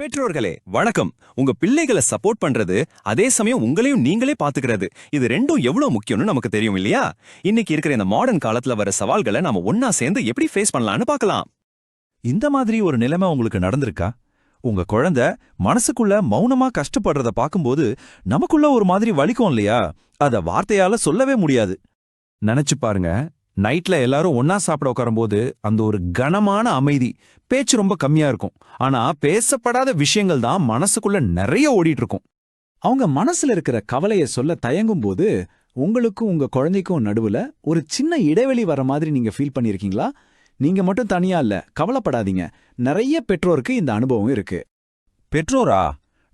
பெற்றோர்களே வணக்கம். உங்க பிள்ளைகளை சப்போர்ட் பண்றது அதே சமயம் உங்களையும் நீங்களே பாத்துக்கிறது, இது ரெண்டும் எவ்வளவு முக்கியம்னு நமக்கு தெரியும் இல்லையா? இன்னைக்கு இருக்கிற இந்த மாடர்ன் காலத்துல வர சவால்களை நாம ஒன்னா சேர்ந்து எப்படி ஃபேஸ் பண்ணலாம்னு பார்க்கலாம். இந்த மாதிரி ஒரு நிலைமை உங்களுக்கு நடந்திருக்கா? உங்க குழந்தை மனசுக்குள்ள மௌனமா கஷ்டப்படுறத பாக்கும்போது நமக்குள்ள ஒரு மாதிரி வலிக்கும் இல்லையா? அத வார்த்தையால சொல்லவே முடியாது. நினைச்சு பாருங்க, நைட்ல எல்லாரும் ஒன்னா சாப்பிட உட்காரும்போது அந்த ஒரு கனமான அமைதி, பேச்சு ரொம்ப கம்மியா இருக்கும். ஆனா பேசப்படாத விஷயங்கள் தான் மனசுக்குள்ள நிறைய ஓடிட்டு இருக்கும். அவங்க மனசுல இருக்கிற கவலைய சொல்ல தயங்கும் போது உங்களுக்கும் உங்க குழந்தைக்கும் நடுவுல ஒரு சின்ன இடைவெளி வர மாதிரி நீங்க ஃபீல் பண்ணிருக்கீங்களா? நீங்க மட்டும் தனியா இல்ல, கவலைப்படாதீங்க. நிறைய பெற்றோருக்கு இந்த அனுபவம் இருக்கு. பெற்றோரா,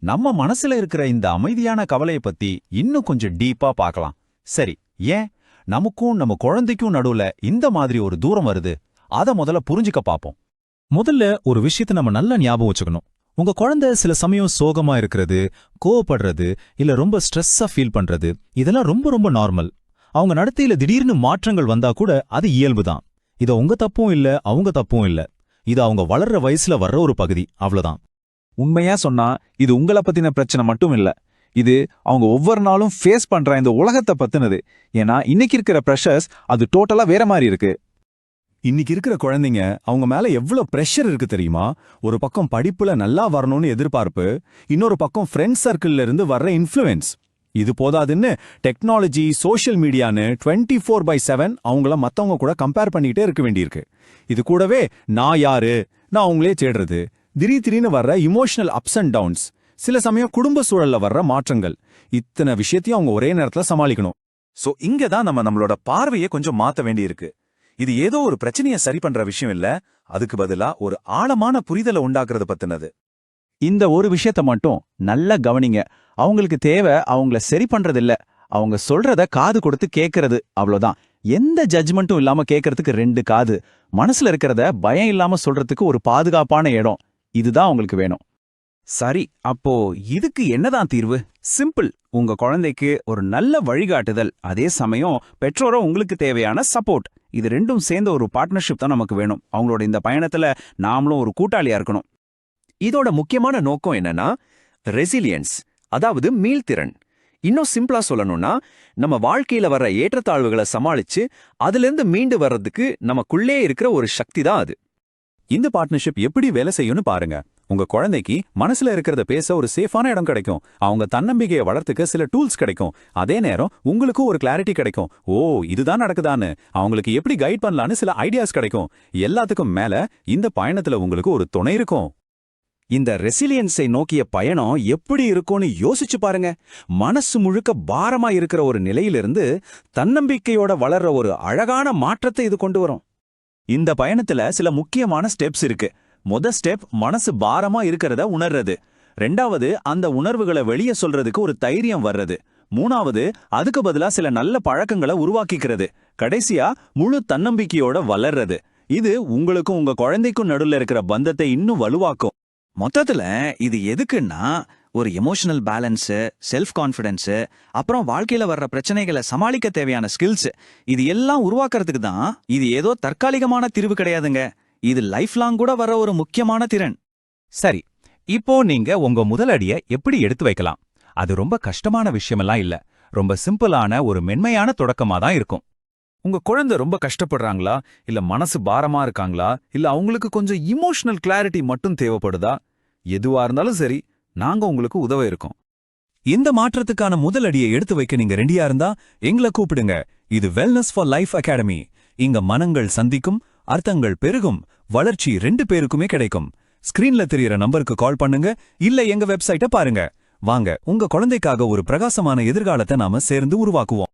நம்ம மனசுல இருக்கிற இந்த அமைதியான கவலைய பத்தி இன்னும் கொஞ்சம் டீப்பா பார்க்கலாம். சரி, ஏன் நமக்கும் நம்ம குழந்தைக்கும் நடுவுல இந்த மாதிரி ஒரு தூரம் வருது? அத முதல்ல புரிஞ்சுக்க பாப்போம். முதல்ல ஒரு விஷயத்தை நம்ம நல்லா ஞாபகம் வச்சுக்கணும். உங்க குழந்தை சில சமயம் சோகமா இருக்கிறது, கோவப்படுறது, இல்ல ரொம்ப ஸ்ட்ரெஸ்ஸா ஃபீல் பண்றது, இதெல்லாம் ரொம்ப ரொம்ப நார்மல். அவங்க நடத்தையில திடீர்னு மாற்றங்கள் வந்தா கூட அது இயல்புதான். இது உங்க தப்பும் இல்ல, அவங்க தப்பும் இல்ல. இது அவங்க வளர்ற வயசுல வர்ற ஒரு பகுதி, அவ்வளவுதான். உண்மையா சொன்னா இது உங்கள பத்தின பிரச்சனை மட்டும் இல்ல, இது அவங்க ஒவ்வொரு நாளும் ஃபேஸ் பண்ற இந்த உலகத்தை பத்தினது. ஏன்னா இன்னைக்கு இருக்கிற ப்ரெஷர்ஸ் அது டோட்டலா வேற மாதிரி இருக்கு. இன்னைக்கு இருக்கிற குழந்தைங்க அவங்க மேல எவ்வளவு பிரஷர் இருக்கு தெரியுமா? ஒரு பக்கம் படிப்புல நல்லா வரணும்னு எதிர்பார்ப்பு, இன்னொரு பக்கம் ஃப்ரெண்ட்ஸ் சர்க்கிள்ல இருந்து வர்ற இன்ஃப்ளூயன்ஸ். இது போதாதுன்னு டெக்னாலஜி, சோஷியல் மீடியான்னு 24/7 அவங்கள மத்தவங்க கூட கம்பேர் பண்ணிக்கிட்டே இருக்க வேண்டியிருக்கு. இது கூடவே நான் யாரு, நான் அவங்களே தேடுறது, திடீர்னு வர்ற இமோஷனல் அப்ஸ் அண்ட் டவுன்ஸ், சில சமயம் குடும்ப சூழல்ல வர்ற மாற்றங்கள், இத்தனை விஷயத்தையும் அவங்க ஒரே நேரத்துல சமாளிக்கணும். சோ இங்க தான் நம்மளோட பார்வையை கொஞ்சம் மாத்த வேண்டியிருக்கு. இது ஏதோ ஒரு பிரச்சனையை சரி பண்ற விஷயம் இல்ல, அதுக்கு பதிலா ஒரு ஆழமான புரிதலை உண்டாக்குறது பத்தினது. இந்த ஒரு விஷயத்த மட்டும் நல்லா கவனிங்க. அவங்களுக்கு தேவை அவங்கள சரி பண்றது இல்ல, அவங்க சொல்றத காது கொடுத்து கேட்கறது, அவ்வளவுதான். எந்த ஜட்ஜ்மெண்ட்டும் இல்லாம கேட்கறதுக்கு 2 காது, மனசுல இருக்கிறத பயம் இல்லாம சொல்றதுக்கு ஒரு பாதுகாப்பான இடம், இதுதான் உங்களுக்கு வேணும். சரி, அப்போ இதுக்கு என்னதான் தீர்வு? சிம்பிள். உங்க குழந்தைக்கு ஒரு நல்ல வழிகாட்டுதல், அதே சமயம் பெற்றோரோ உங்களுக்கு தேவையான சப்போர்ட், இது ரெண்டும் சேர்ந்த ஒரு பார்ட்னர்ஷிப் தான் நமக்கு வேணும். அவங்களோட இந்த பயணத்துல நாமளும் ஒரு கூட்டாளியா இருக்கணும். இதோட முக்கியமான நோக்கம் என்னன்னா ரெசிலியன்ஸ், அதாவது மீள்திறன். இன்னும் சிம்பிளா சொல்லணும்னா, நம்ம வாழ்க்கையில வர்ற ஏற்றத்தாழ்வுகளை சமாளிச்சு அதிலிருந்து மீண்டு வர்றதுக்கு நமக்குள்ளே இருக்கிற ஒரு சக்தி தான் அது. இந்த பார்ட்னர்ஷிப் எப்படி வேலை செய்யும்னு பாருங்க. உங்க குழந்தைக்கு மனசுல இருக்கிறத பேச ஒரு சேஃபான இடம் கிடைக்கும், அவங்க தன்னம்பிக்கையை வளர்த்துக்க சில டூல்ஸ் கிடைக்கும், அதே நேரம் உங்களுக்கும் ஒரு கிளாரிட்டி கிடைக்கும். ஓ, இதுதான் நடக்குதான்னு அவங்களுக்கு எப்படி கைட் பண்ணலான்னு சில ஐடியாஸ் கிடைக்கும். எல்லாத்துக்கும் மேல இந்த பயணத்துல உங்களுக்கு ஒரு துணை இருக்கும். இந்த ரெசிலியன்ஸை நோக்கிய பயணம் எப்படி இருக்கும்னு யோசிச்சு பாருங்க. மனசு முழுக்க பாரமா இருக்கிற ஒரு நிலையிலிருந்து தன்னம்பிக்கையோட வளர்ற ஒரு அழகான மாற்றத்தை இது கொண்டு வரும். இந்த பயணத்துல சில முக்கியமான ஸ்டெப்ஸ் இருக்கு. ஸ்டெப் மனசு பாரமா இருக்கிறத உணர்றது. 2வது அந்த உணர்வுகளை வெளியே சொல்றதுக்கு ஒரு தைரியம் வர்றது. 3வது அதுக்கு பதிலா சில நல்ல பழக்கங்களை உருவாக்கிக்கிறது. கடைசியா முழு தன்னம்பிக்கையோட வளர்றது. இது உங்களுக்கும் உங்க குழந்தைக்கும் நடுவில் இருக்கிற பந்தத்தை இன்னும் வலுவாக்கும். மொத்தத்துல இது எதுக்குன்னா, ஒரு எமோஷனல் பேலன்ஸு, செல்ஃப் கான்ஃபிடன்ஸு, அப்புறம் வாழ்க்கையில வர்ற பிரச்சனைகளை சமாளிக்க தேவையான ஸ்கில்ஸ், இது எல்லாம் உருவாக்குறதுக்கு தான். இது ஏதோ தற்காலிகமான தீர்வு கிடையாதுங்க, இது லைஃப் லாங் கூட வர ஒரு முக்கியமான திறன். சரி, இப்போ நீங்க உங்க முதல் அடிய எப்படி எடுத்து வைக்கலாம்? அது ரொம்ப கஷ்டமான விஷயமெல்லாம் இல்ல, ரொம்ப சிம்பிளான ஒரு மென்மையான தொடக்கமா தான் இருக்கும். உங்க குழந்தை ரொம்ப கஷ்டப்படுறாங்களா, இல்ல மனசு பாரமா இருக்காங்களா, இல்ல அவங்களுக்கு கொஞ்சம் இமோஷனல் கிளாரிட்டி மட்டும் தேவைப்படுதா? எதுவா இருந்தாலும் சரி, நாங்க உங்களுக்கு உதவ இருக்கோம். இந்த மாற்றத்துக்கான முதல் அடியை எடுத்து வைக்க நீங்க ரெடியா இருந்தா எங்களை கூப்பிடுங்க. இது வெல்னஸ் ஃபார் லைஃப் அகாடமி. இங்க மனங்கள் சந்திக்கும், அர்த்தங்கள் பெருகும், வளர்ச்சி 2 பேருக்குமே கிடைக்கும். ஸ்கிரீன்ல தெரியற நம்பருக்கு கால் பண்ணுங்க, இல்ல எங்க வெப்சைட்டை பாருங்க. வாங்க, உங்க குழந்தைக்காக ஒரு பிரகாசமான எதிர்காலத்தை நாம சேர்ந்து உருவாக்குவோம்.